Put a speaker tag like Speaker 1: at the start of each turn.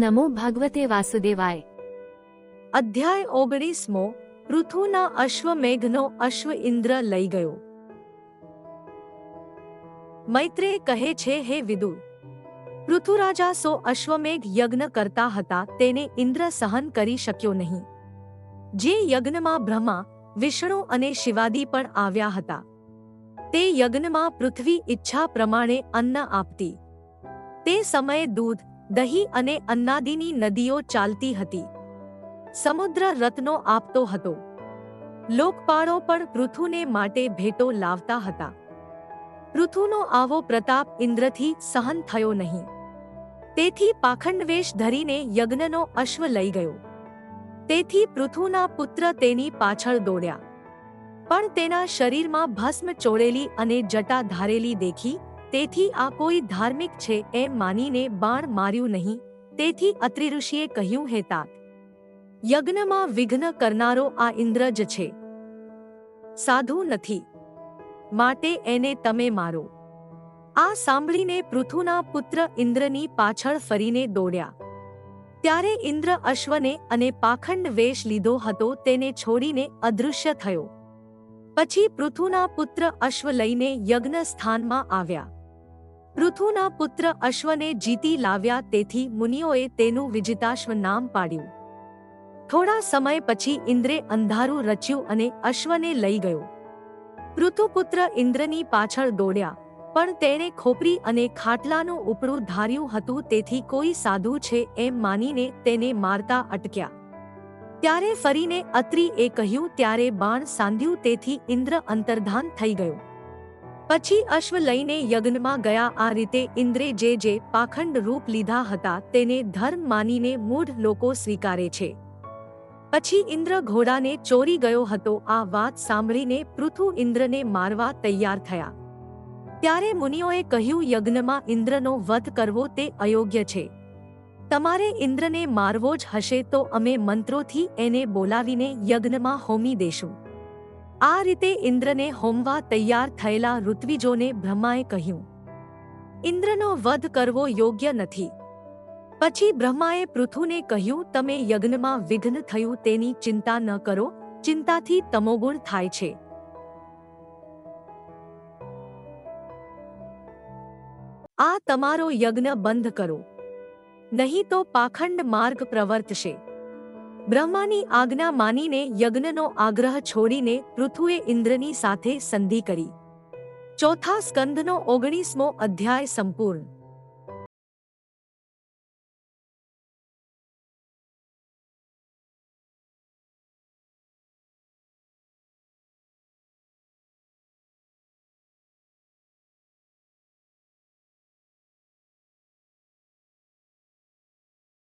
Speaker 1: નમો ભગવતે વાસુદેવાય.
Speaker 2: અધ્યાય 19મો. પૃથુના અશ્વમેઘનો અશ્વ ઇન્દ્ર લઈ ગયો. મૈત્રેય કહે છે, હે વિદુર, પૃથુરાજા અશ્વમેઘ યજ્ઞ કરતા હતા તેને ઇન્દ્ર સહન કરી શક્યો નહીં. જે યજ્ઞમાં બ્રહ્મા, વિષ્ણુ અને શિવાદિ પણ આવ્યા હતા. તે યજ્ઞમાં પૃથ્વી ઈચ્છા પ્રમાણે અન્ન આપતી. તે સમયે દૂધ, દહીં અને અન્નાદિની નદીઓ ચાલતી હતી. સમુદ્ર રત્નો આપતો હતો. લોકપાળો પણ પૃથુને માટે ભેટો લાવતા હતા. પૃથુનો આવો પ્રતાપ ઇન્દ્રથી સહન થયો નહીં. તેથી પાખંડવેશ ધરીને યજ્ઞનો અશ્વ લઈ ગયો. તેથી પૃથુના પુત્ર તેની પાછળ દોડ્યા. પણ તેના શરીરમાં ભસ્મ ચોળેલી અને જટા ધારેલી દેખી. તેથી આ કોઈ ધાર્મિક છે એમ માનીને બાણ માર્યું નહીં. તેથી અત્રિ ઋષિએ કહ્યું, હે तात, યજ્ઞમાં વિઘ્ન કરનારો આ ઇન્દ્ર જ છે, સાધુ નથી, માટે એને તમે મારો. આ સાંભળીને પૃથુના પુત્ર ઇન્દ્રની પાછળ ફરીને દોડ્યા. ત્યારે ઇન્દ્ર અશ્વને અને પાખંડ વેશ લીધો હતો તેને છોડીને અદૃશ્ય થયો. પછી પૃથુના પુત્ર અશ્વ લઈને યજ્ઞ સ્થાનમાં આવ્યા. પૃથુના પુત્ર અશ્વને જીતી લાવ્યા. તેથી મુનિઓએ તેનું વિજિતાશ્વ નામ પાડ્યું. થોડા સમય પછી ઇન્દ્રે અંધારું રચ્યું અને અશ્વને લઈ ગયો. પૃથુપુત્ર ઇન્દ્રની પાછળ દોડ્યા, પણ તેણે ખોપરી અને ખાટલાનું ઉપડું ધાર્યું હતું. તેથી કોઈ સાધુ છે એમ માનીને તેને મારતા અટક્યા. ત્યારે ફરીને અત્રિએ કહ્યું ત્યારે બાણ સાંધ્યું. તેથી ઇન્દ્ર અંતર્ધાન થઈ ગયો. પછી અશ્વ લઈને યજ્ઞમાં ગયા. આ રીતે ઇન્દ્રે જે પાખંડ રૂપ લીધા હતા તેને ધર્મ માનીને મૂઢ લોકો સ્વીકારે છે. પછી ઇન્દ્ર ઘોડાને ચોરી ગયો હતો. આ વાત સાંભળીને પૃથુ ઇન્દ્રને મારવા તૈયાર થયા. ત્યારે મુનિઓએ કહ્યું, યજ્ઞમાં ઇન્દ્રનો વધ કરવો તે અયોગ્ય છે. તમારે ઇન્દ્રને મારવો જ હશે તો અમે મંત્રોથી એને બોલાવીને યજ્ઞમાં હોમી દેશું. આ રીતે ઇન્દ્રને હોમવા તૈયાર થયેલા ઋત્વિજોને બ્રહ્માએ કહ્યું, ઇન્દ્રનો વધ કરવો યોગ્ય નથી. પછી બ્રહ્માએ પૃથુને કહ્યું, તમે યજ્ઞમાં વિઘ્ન થયું તેની ચિંતા ન કરો. ચિંતાથી તમોગુણ થાય છે. આ તમારો યજ્ઞ બંધ કરો, નહીં તો પાખંડ માર્ગ પ્રવર્તશે. બ્રહ્માની આજ્ઞા માનીને યજ્ઞનો આગ્રહ છોડીને પૃથુએ ઇન્દ્રની સાથે સંધિ કરી. ચોથા સ્કંધનો 19મો અધ્યાય સંપૂર્ણ.